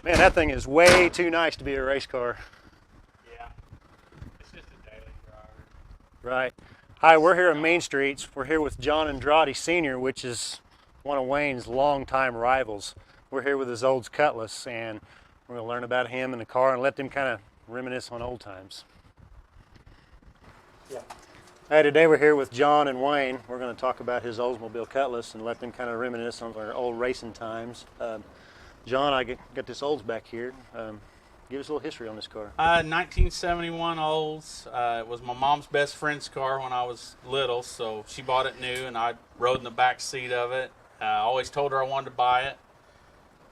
Man, that thing is way too nice to be a race car. Yeah, it's just a daily driver. Right. Hi, we're here on Main Streets. We're here with John Andrade Sr., which is one of Wayne's longtime rivals. We're here with his Olds Cutlass, and we're going to learn about him and the car and let them kind of reminisce on old times. Yeah. Hey, today we're here with John and Wayne. We're going to talk about his Oldsmobile Cutlass and let them kind of reminisce on their old racing times. John, I got this Olds back here. Give us a little history on this car. 1971 Olds. It was my mom's best friend's car when I was little, so she bought it new, and I rode in the back seat of it. I always told her I wanted to buy it.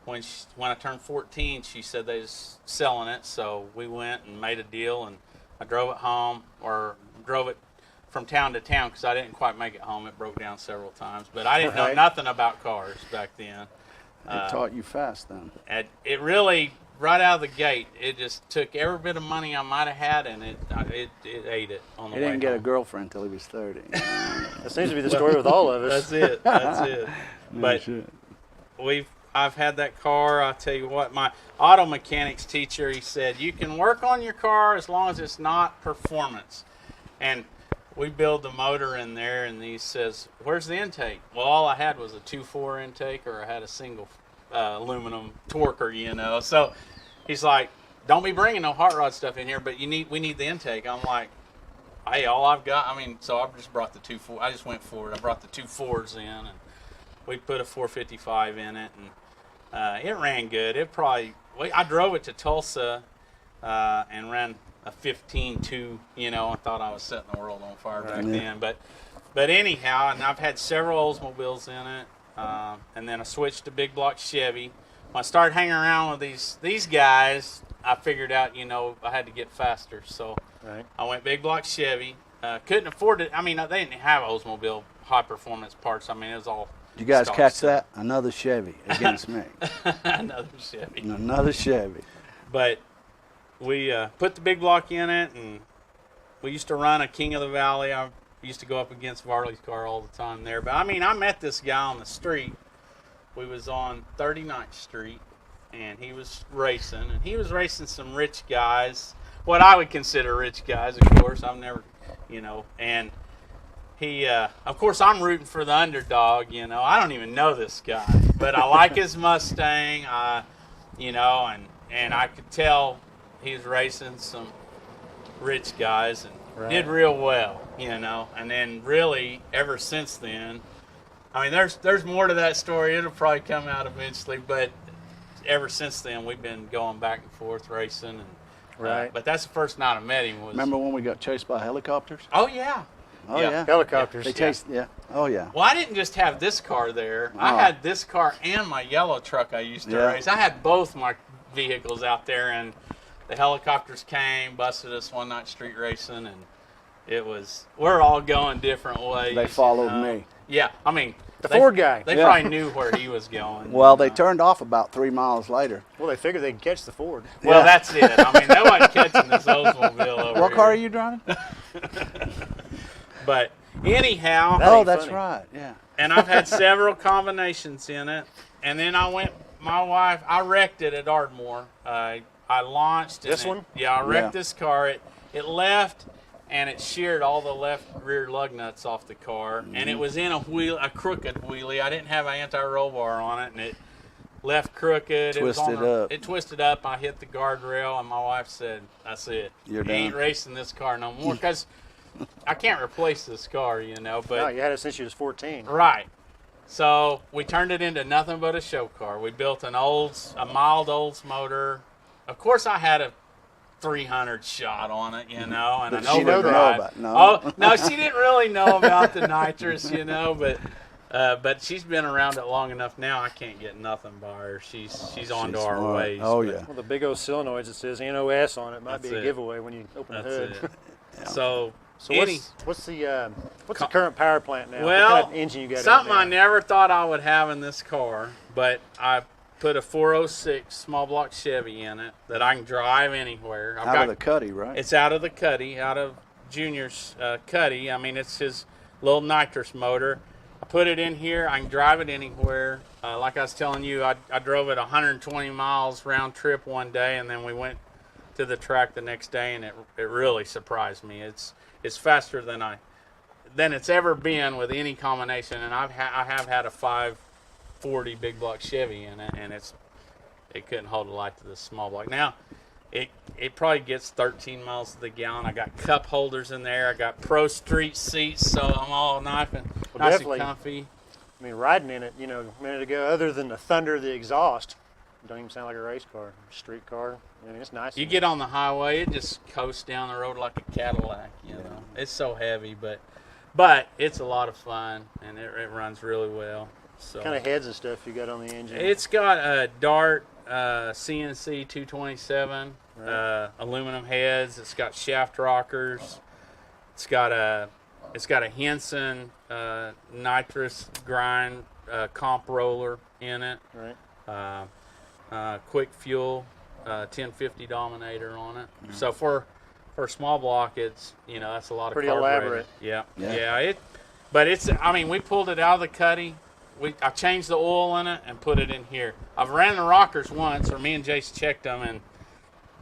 When I turned 14, she said they was selling it, so we went and made a deal, and I drove it home, or drove it from town to town because I didn't quite make it home. It broke down several times, but I didn't know nothing about cars back then. It taught you fast then. And it really, right out of the gate, it just took every bit of money I might have had, and it ate it on the way He didn't get a home. girlfriend until he was 30. That seems to be the story with all of us. That's it. That's it. No But shit. I've had that car. I'll tell you what, my auto mechanics teacher, he said, you can work on your car as long as it's not performance. And we build the motor in there, and he says, where's the intake? Well, all I had was a 2.4 intake, or I had a single aluminum torquer, you know. So he's like, don't be bringing no hot rod stuff in here, but we need the intake. I'm like, hey, all I've got, so I just brought the 2.4. I just went for it. I brought the 2.4s in, and we put a 455 in it, and it ran good. I drove it to Tulsa and ran a 15.2, you know. I thought I was setting the world on fire back then. But anyhow, and I've had several Oldsmobiles in it, and then I switched to big block Chevy. When I started hanging around with these guys, I figured out, you know, I had to get faster. So I went big block Chevy. Couldn't afford it. They didn't have Oldsmobile high performance parts. It was all. Did you guys stock catch stuff. that? Another Chevy against me. Another Chevy. Another Chevy. But we put the big block in it, and we used to run a King of the Valley. I used to go up against Varley's car all the time there. But, I met this guy on the street. We was on 39th Street, and he was racing. And he was racing some rich guys, what I would consider rich guys, of course. I've never, you know, and he, of course, I'm rooting for the underdog, you know. I don't even know this guy, but I like his Mustang, you know, and I could tell he was racing some rich guys and did real well, you know. And then really, ever since then, there's more to that story. It'll probably come out eventually, but ever since then, we've been going back and forth racing. And, but that's the first night I met him. Remember when we got chased by helicopters? Oh, yeah. Oh, yeah. Helicopters. They chased, Oh, yeah. Well, I didn't just have this car there. I had this car and my yellow truck I used to race. I had both my vehicles out there, and the helicopters came, busted us one night street racing, and we're all going different ways. They followed me. Yeah, the Ford guy. They probably knew where he was going. Well, they turned off about 3 miles later. Well, they figured they'd catch the Ford. Well, that's it. Nobody catching this Oldsmobile over here. What car are you driving? But anyhow. That's right, yeah. And I've had several combinations in it. And then I wrecked it at Ardmore. I launched. This one? Yeah, I wrecked this car. It left, and it sheared all the left rear lug nuts off the car. And it was in a crooked wheelie. I didn't have an anti-roll bar on it, and it left crooked. It twisted up. I hit the guardrail, and my wife said, that's it. You're You ain't racing this car no more. Because I can't replace this car, you know. But No, you had it since you was 14. Right. So we turned it into nothing but a show car. We built a mild Olds motor. Of course, I had a 300 shot on it, you know, and an She didn't know overdrive. about it, no. Oh, no, she didn't really know about the nitrous, you know, but she's been around it long enough now. I can't get nothing by her. She's on to our smart. ways. Oh, but yeah. Well, the big old solenoids that says NOS on it might That's be a it. giveaway when you open the hood. That's it. So what's the current power plant now? Well, what kind of engine you got? something in I there? never thought I would have in this car, but I put a 406 small block Chevy in it that I can drive anywhere. Out of the cuddy, right? It's out of the cuddy, out of Junior's cuddy. It's his little nitrous motor. I put it in here. I can drive it anywhere. Like I was telling you, I drove it 120 miles round trip one day, and then we went to the track the next day, and it really surprised me. It's faster than it's ever been with any combination, and I have had a 540 big block Chevy in it, and it couldn't hold a light to this small block. Now, it probably gets 13 miles to the gallon. I got cup holders in there. I got pro street seats, so I'm all nice and comfy. I mean, riding in it, you know, a minute ago, other than the thunder of the exhaust, it don't even sound like a race car, street car. I mean, it's nice. You get on the highway, it just coasts down the road like a Cadillac, you know. It's so heavy, but it's a lot of fun, and it runs really well. So, what kind of heads and stuff you got on the engine? It's got a Dart CNC 227, right. Aluminum heads. It's got shaft rockers. It's got a Henson nitrous grind comp roller in it. Right. Quick fuel 1050 Dominator on it. Mm-hmm. So for a small block, it's, you know, that's a lot pretty of carburetor. elaborate. Yeah. But it's, I mean, we pulled it out of the cuddy. I changed the oil in it and put it in here. I've ran the rockers once, or me and Jace checked them and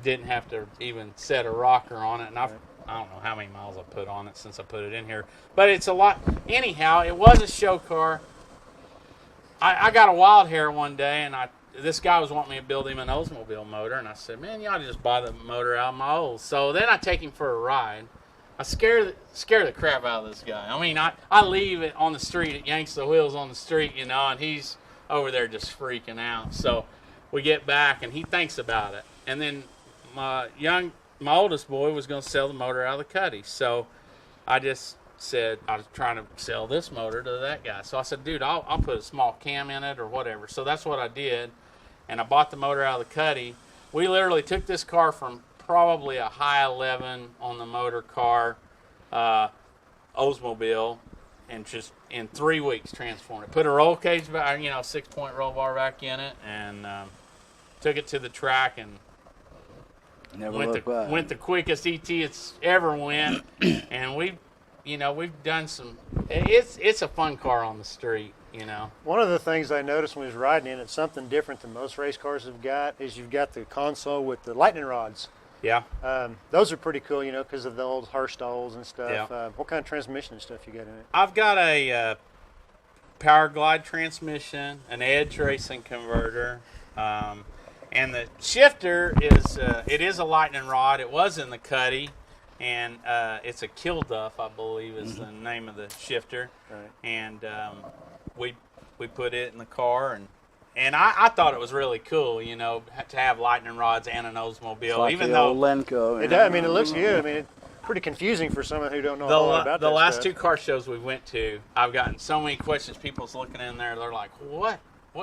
didn't have to even set a rocker on it. And I don't know how many miles I put on it since I put it in here. But it's a lot. Anyhow, it was a show car. I got a wild hair one day, and this guy was wanting me to build him an Oldsmobile motor, and I said, man, you ought to just buy the motor out of my Olds. So then I take him for a ride. I scare the crap out of this guy. I mean, I leave it on the street. It yanks the wheels on the street, you know, and he's over there just freaking out. So we get back, and he thinks about it. And then my oldest boy was going to sell the motor out of the cuddy. So I just said, I was trying to sell this motor to that guy. So I said, dude, I'll put a small cam in it or whatever. So that's what I did, and I bought the motor out of the cuddy. We literally took this car from probably a high 11 on the motor car, Oldsmobile, and just in 3 weeks transformed it. Put a roll cage back, you know, 6-point roll bar back in it, and took it to the track and went the quickest ET it's ever went. And we've done some. It's a fun car on the street. You know, one of the things I noticed when we was riding in it, something different than most race cars have got, is you've got the console with the lightning rods. Yeah. Those are pretty cool, you know, because of the old Hurstalls and stuff. Yeah. What kind of transmission and stuff you got in it? I've got a Power Glide transmission, an Edge racing converter, and the shifter is a lightning rod. It was in the cuddy, and it's a Kilduff, I believe, is the name of the shifter. Right. And we put it in the car, and I thought it was really cool, you know, to have lightning rods and an Oldsmobile. It's like even the though old Lenco. It does, I mean, it looks good. I mean, it's pretty confusing for someone who don't know a lot about the that last stuff. 2 car shows we went to, I've gotten so many questions. People's looking in there, they're like, what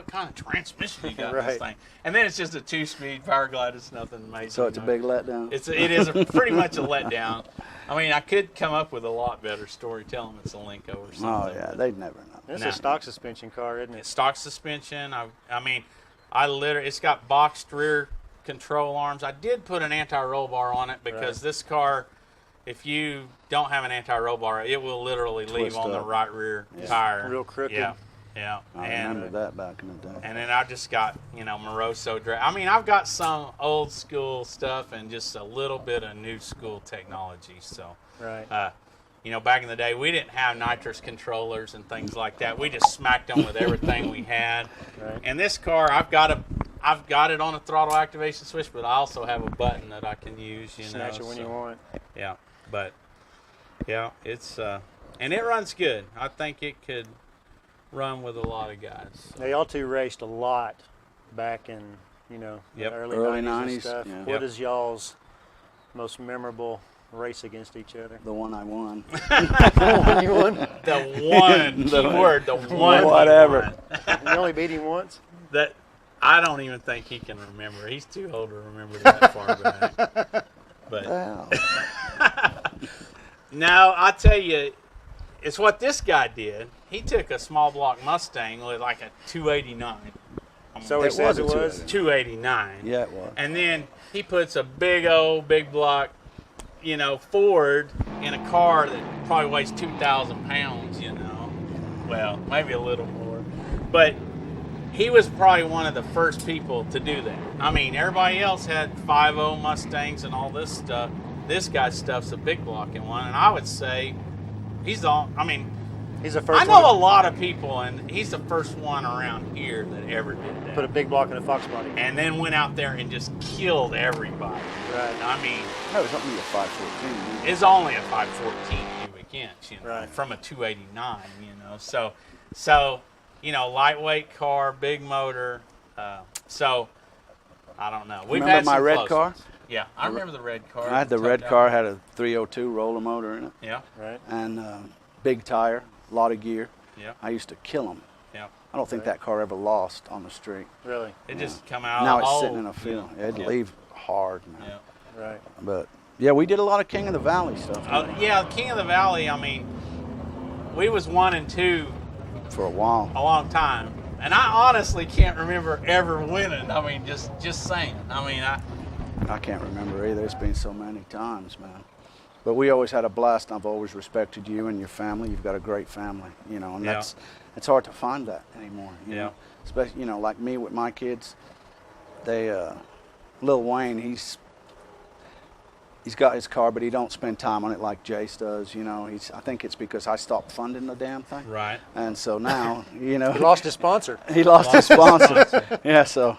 kind of transmission you got in this thing? And then it's just a 2-speed Power Glide. It's nothing amazing. So it's a big letdown. It is pretty much a letdown. I mean, I could come up with a lot better story. Tell them it's a Lenco or something. Oh yeah, they'd never know. It's a stock suspension car, isn't it? It's stock suspension. I mean, it's got boxed rear control arms. I did put an anti-roll bar on it because this car, if you don't have an anti-roll bar, it will literally leave on the right rear tire. Real crooked. Yeah. I remember that back in the day. And then I just got, you know, Moroso drag. I mean, I've got some old school stuff and just a little bit of new school technology. So, you know, back in the day, we didn't have nitrous controllers and things like that. We just smacked them with everything we had. Right. And this car, I've got it on a throttle activation switch, but I also have a button that I can use. Snatch it when you want. Yeah, but yeah, it's and it runs good. I think it could run with a lot of guys. So. Now, y'all two raced a lot back in, you know, the early 90s and stuff. Yeah. What is y'all's most memorable race against each other? The one I won. The one you won? The one keyword, the one. Whatever. You only beat him once? That I don't even think he can remember. He's too old to remember that far back. But Wow. no, I tell you, it's what this guy did. He took a small block Mustang with like a 289. So he says it was? 289. Yeah, it was. And then he puts a big block, you know, Ford in a car that probably weighs 2,000 pounds, you know. well, maybe a little more. But he was probably one of the first people to do that. I mean, everybody else had 5.0 Mustangs and all this stuff. This guy's stuff's a big blocking one, and I would say he's the. I mean, He's the first. I know one a lot of people, and he's the first one around here that ever did to that. put a big block in a fox body. And then went out there and just killed everybody. Right. I mean, That was only a 514. it's only a 514 cubic inch, you know, Right. from a 289, you know. So, you know, lightweight car, big motor. So, I don't know. We've Remember had my some red close car? ones. Yeah, I remember the red car. I had the red car, had a 302 roller motor in it, Yeah, Right. and big tire, a lot of gear. yeah, I used to kill them. yeah. I don't think Right. that car ever lost on the street. Really. It just come out. Now of the it's hole, sitting in a you field. know. It'd Yeah, leave hard, man. yeah. Right. But yeah, we did a lot of King of the Valley stuff Yeah, King of the Valley. I mean, we was 1 and 2 for a while. a long time, and I honestly can't remember ever winning. I mean, just saying. I mean, I can't remember either. It's been so many times, man. But we always had a blast. I've always respected you and your family. You've got a great family, you know, and Yeah. it's hard to find that anymore. You Yeah. know? Especially, you know, like me with my kids. They, Lil Wayne, he's got his car, but he don't spend time on it like Jace does. You know, I think it's because I stopped funding the damn thing. right. And so now, you know, He lost his sponsor. he lost his sponsor. Yeah, so.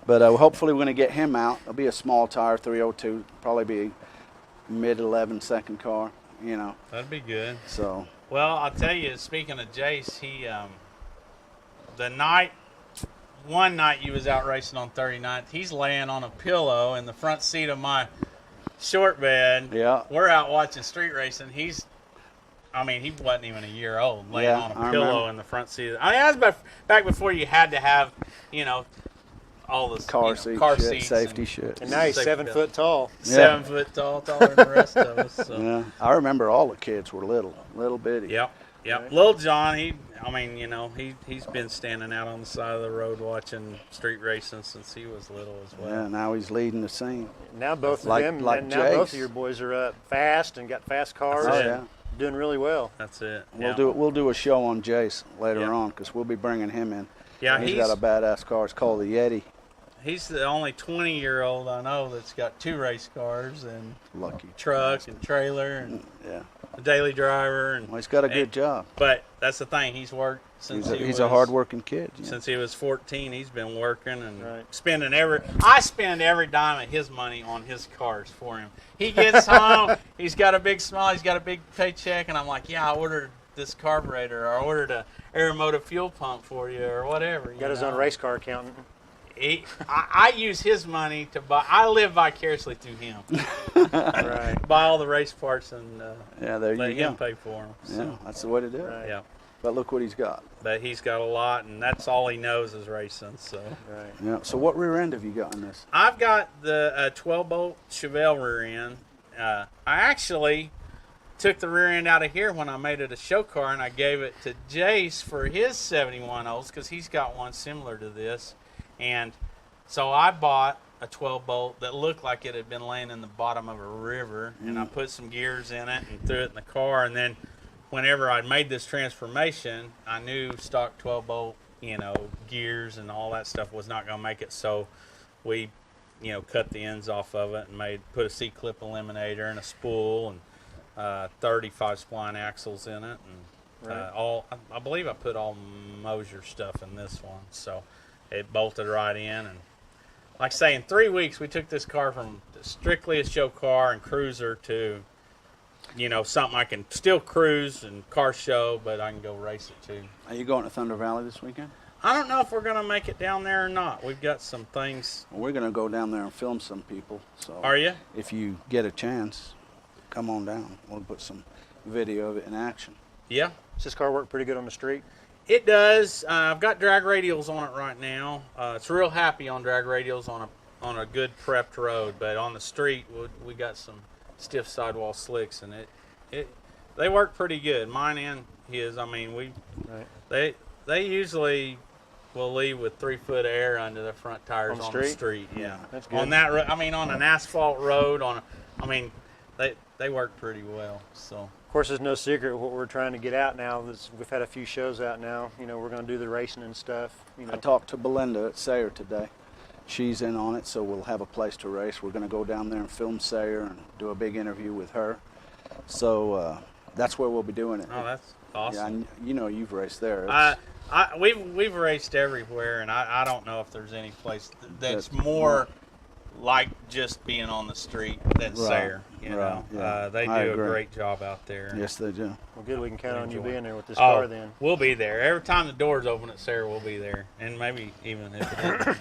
But hopefully we're going to get him out. It'll be a small tire, 302, probably be mid-11 second car, you know. That'd be good. So, Well, I'll tell you, speaking of Jace, he, one night you was out racing on 39th, he's laying on a pillow in the front seat of my short bed. yeah. We're out watching street racing. He wasn't even a year old, laying Yeah, on a I pillow remember. in the front seat. I mean, that was back before you had to have, you know, all this Car car seat, seats safety and shit. And now he's Safety 7 belt. foot tall. 7 foot tall, taller than the rest of us. So. Yeah, I remember all the kids were little bitty. Yep. Right. Little John, he's been standing out on the side of the road watching street racing since he was little as well. Yeah, now he's leading the scene. Now both Like- of them, like and now both Jace. of your boys are up fast and got fast cars. Oh, That's it. yeah. Doing really well. That's it. We'll do a show on Jace later Yeah. on because we'll be bringing him in. Yeah, he's got a badass car. It's called the Yeti. he's the only 20-year-old I know that's got 2 race cars and Lucky. truck and trailer and Yeah. a daily driver and. Well, he's got a and- good job. But that's the thing. He's worked since He's a hard-working kid. Yeah. Since he was 14, he's been working and Right. spending I spend every dime of his money on his cars for him. He gets home, he's got a big smile, he's got a big paycheck, and I'm like, yeah, I ordered this carburetor, or I ordered a Aeromotive fuel pump for you, or whatever. Got his own race car accountant. I use his money to buy. I live vicariously through him. Right. Buy all the race parts and Yeah, there let you him go. pay for them. Yeah, So, that's the way to do it. Right. yeah. But look what he's got. But he's got a lot, and that's all he knows is racing. So. Right. Yeah. So what rear end have you got in this? I've got the 12-bolt Chevelle rear end. I actually took the rear end out of here when I made it a show car, and I gave it to Jace for his 71 Olds because he's got one similar to this. And so I bought a 12-bolt that looked like it had been laying in the bottom of a river, and I put some gears in it and threw it in the car. And then whenever I made this transformation, I knew stock 12-bolt, gears and all that stuff was not going to make it. So we cut the ends off of it and put a C-clip eliminator and a spool and 35 spline axles in it, and Right. I believe I put all Mosier stuff in this one, so it bolted right in. And like I say, in 3 weeks we took this car from strictly a show car and cruiser to something I can still cruise and car show, but I can go race it too. Are you going to Thunder Valley this weekend? I don't know if we're going to make it down there or not. We've got some things. Well, we're going to go down there and film some people. So Are you? if you get a chance, come on down. We'll put some video of it in action. Yeah. Does this car work pretty good on the street? It does. I've got drag radials on it right now. It's real happy on drag radials on a good prepped road, but on the street we got some stiff sidewall slicks, and they work pretty good. Mine and his. I mean, Right. they usually will leave with 3 foot of air under the front tires On the on street? the street. Yeah, That's good. on that. On an asphalt road. They work pretty well. So Of course, there's no secret what we're trying to get out now. We've had a few shows out now. We're going to do the racing and stuff. I talked to Belinda at Sayre today. She's in on it, so we'll have a place to race. We're going to go down there and film Sayre and do a big interview with her. So that's where we'll be doing it. Oh, that's awesome. Yeah, you've raced there. We've raced everywhere, and I don't know if there's any place that's more like just being on the street than Sayre. Yeah. They do a great job out there. Yes, they do. Well, good. We can count on you being there with this car then. We'll be there. Every time the doors open at Sayre, we'll be there, and maybe even if it isn't.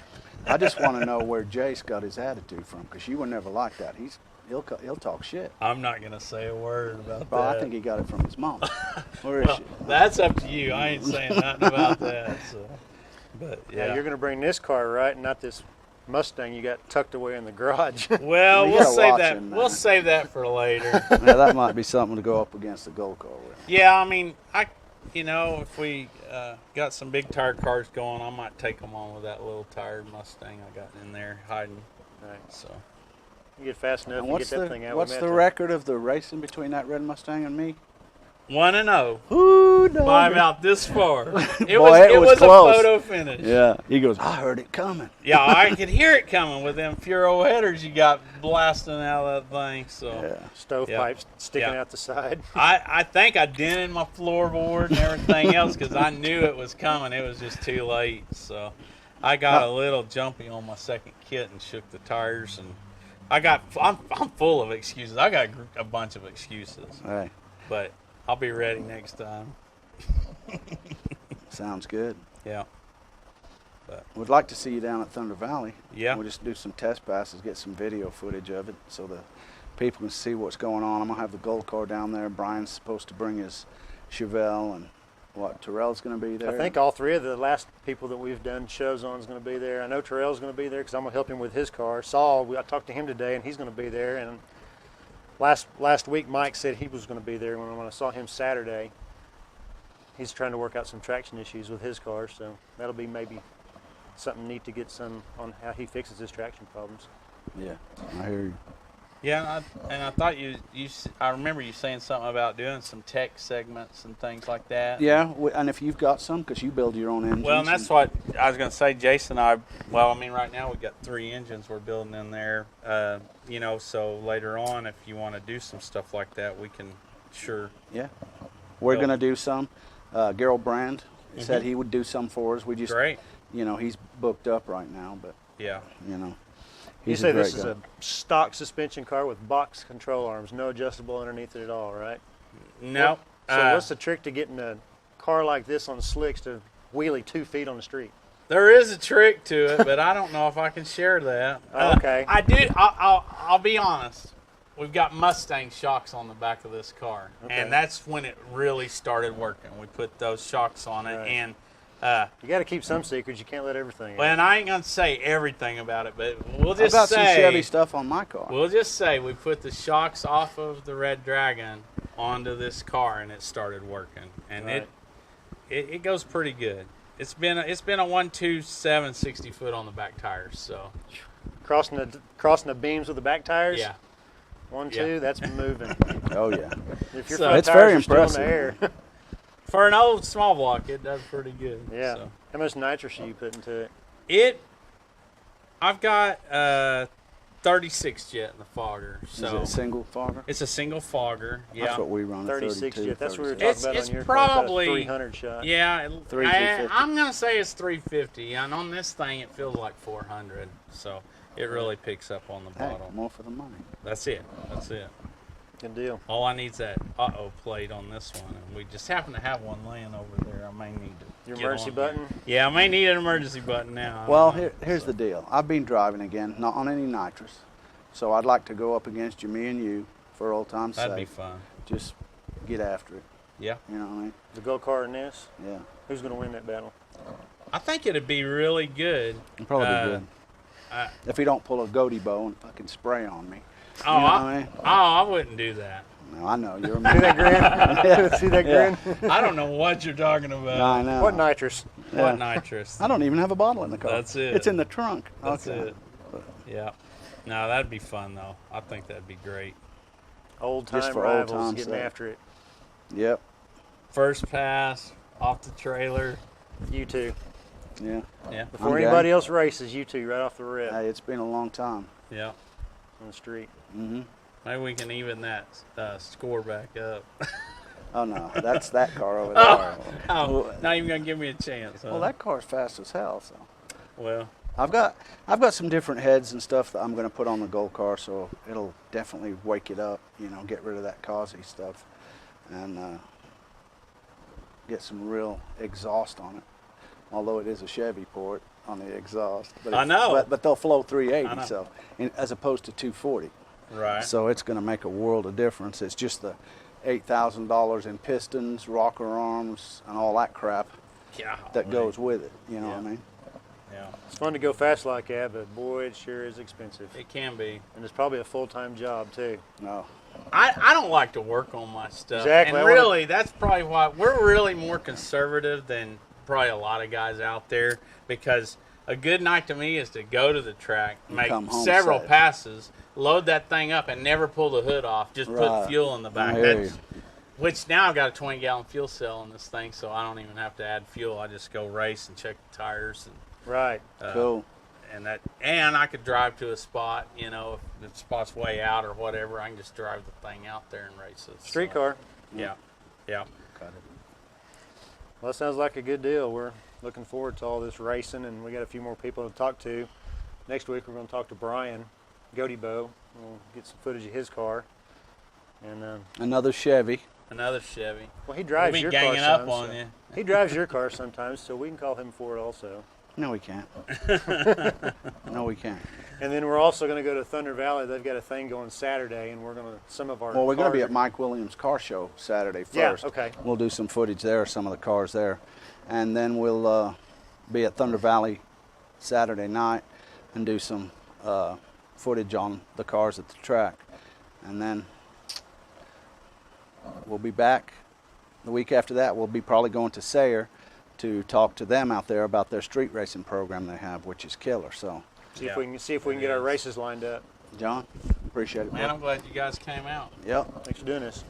I just want to know where Jace got his attitude from, because you were never like that. He'll talk shit. I'm not gonna say a word about Well, that. I think he got it from his mom. Where is she? That's up to you. I ain't saying nothing about that. So. But Now, you're going to bring this car, right? Not this Mustang you got tucked away in the garage. Well, You we'll gotta save watch that. him, We'll man. save that for later. Yeah, that might be something to go up against the gold car with. Yeah, I mean, if we got some big tire cars going, I might take them on with that little tired Mustang I got in there hiding. Right. So You get fast enough, And you get that thing out. what's the record of the racing between that red Mustang and me? 1-0 Ooh, by about this far. It Boy, was close. a photo finish. Yeah. He goes, I heard it coming. Yeah, I could hear it coming with them Furo headers you got blasting out of that thing. So Yeah. Stovepipes sticking Yeah. out the side. I think I dented my floorboard and everything else because I knew it was coming. It was just too late. So I got a little jumpy on my second kit and shook the tires. And I'm full of excuses. I got a bunch of excuses. Hey, But I'll be ready next time. sounds good. Yeah. We'd like to see you down at Thunder Valley. Yeah. We'll just do some test passes, get some video footage of it so the people can see what's going on. I'm going to have the gold car down there. Brian's supposed to bring his Chevelle, and Terrell's going to be there. I think all three of the last people that we've done shows on is going to be there. I know Terrell's going to be there because I'm going to help him with his car. I talked to him today, and he's going to be there. And last week, Mike said he was going to be there. When I saw him Saturday, he's trying to work out some traction issues with his car, so that'll be maybe something neat to get some on how he fixes his traction problems. Yeah, I hear you. Yeah, and I thought I remember you saying something about doing some tech segments and things like that. Yeah, and if you've got some, because you build your own engines. Well, and that's what I was going to say. Jason and I, right now we've got 3 engines we're building in there. So later on, if you want to do some stuff like that, we can sure. Yeah, we're going to do some. Gerald Brand said he would do some for us. We just, Great. He's booked up right now, but, Yeah. You he's say a great this is guy. a stock suspension car with box control arms, no adjustable underneath it at all, right? No. So what's the trick to getting a car like this on slicks to wheelie 2 feet on the street? There is a trick to it, but I don't know if I can share that. Okay. I do. I'll be honest. We've got Mustang shocks on the back of this car, and that's when it really started working. We put those shocks on it, Right. and You got to keep some secrets. You can't let everything well, out. and I ain't gonna say everything about it, but we'll just How about say some Chevy stuff on my car? we'll just say we put the shocks off of the Red Dragon onto this car, and it started working, and Right. it goes pretty good. It's been a 1.27 60 foot on the back tires, so Crossing the beams with the back tires. yeah. 1, Yeah. 2, that's moving. Oh, yeah. If your So- front It's tires very are still in impressive. the air. For an old small block, it does pretty good. Yeah. So. How much nitrous are you putting to it? I've got 36 jet in the fogger, Is so it a single fogger? it's a single fogger. Yeah. That's what we run. 36 32, jet. That's what we were 36. talking about It's on your car. About a probably 300 shot. Yeah, 350. I'm gonna say it's 350, and on this thing it feels like 400. So it really picks up on the Hey, bottom. more for the money. That's it. That's it. Good deal. All I need is that uh-oh plate on this one, and we just happen to have one laying over there. I may need to. Your get emergency on here. button? Yeah, I may need an emergency button now. I Well, don't know. here's the deal. I've been driving again, not on any nitrous. So I'd like to go up against you, me and you, for old time's That'd sake. be fun. Just get after it. Yeah. You know what I mean? The go-kart in this? Yeah. Who's going to win that battle? I think it'd be really good. It'd probably be good. I- If he don't pull a goatee bow and fucking spray on me. Oh, You know what I mean? I wouldn't do that. No, I know. You're a See man. that grin? See that Yeah. grin? I don't know what you're talking about. I know. What nitrous? Yeah. What nitrous? I don't even have a bottle in the car. That's it. It's in the trunk. That's Okay. it. Yeah. No, that'd be fun though. I think that'd be great. Old-time Just for old rivals time's getting sake. after it. Yep. First pass, off the trailer. You two. Yeah. Yeah. Before I'm anybody game. else races, you two right off the rip Hey, it's been a long time. Yeah. on the street. Mm-hmm. Maybe we can even that score back up. Oh no, that's that car over there. Oh, not even gonna give me a chance. Huh? Well, that car's fast as hell. So Well, I've got some different heads and stuff that I'm going to put on the Gold car, so it'll definitely wake it up. You know, get rid of that causey stuff, and get some real exhaust on it. Although it is a Chevy port on the exhaust, but I know. But they'll flow I 380, know. so as opposed to 240. right. So it's going to make a world of difference. It's just the $8,000 in pistons, rocker arms, and all that crap Yeah. that goes with it. You know Yeah. what I mean? Yeah. It's fun to go fast like that, but boy, it sure is expensive. It can be. And it's probably a full-time job too. No. I don't like to work on my stuff. Exactly. And really, that's probably why we're really more conservative than probably a lot of guys out there, because a good night to me is to go to the track, make come home several safe. passes, load that thing up, and never pull the hood off. Just put Right. fuel in the back. I hear That's, which now I've got a 20-gallon fuel cell in this thing, so I don't even have to add fuel. I just go race and check the tires and Right. Cool. and I could drive to a spot, you know, if the spot's way out or whatever, I can just drive the thing out there and race it. Street So, car. Yeah, yeah. Got it. Well, that sounds like a good deal. We're looking forward to all this racing, and we got a few more people to talk to. Next week, we're going to talk to Brian Godeybo. We'll get some footage of his car. And Another Chevy. Another Chevy. well, he drives We'll be your car ganging up some, on so- you. He drives your car sometimes, so we can call him for it also. No, we can't. No, we can't. And then we're also going to go to Thunder Valley. They've got a thing going Saturday, and we're going to some of our. Well, we're going to be cars at Mike Williams' car show Saturday Yeah, first. okay. We'll do some footage there, some of the cars there. And then we'll be at Thunder Valley Saturday night and do some footage on the cars at the track. And then we'll be back the week after that. We'll be probably going to Sayre to talk to them out there about their street racing program they have, which is killer. So, See if Yeah. we can see if we can get our races lined up. John, appreciate it. Man, bro. I'm glad you guys came out. Yep. Thanks for doing this.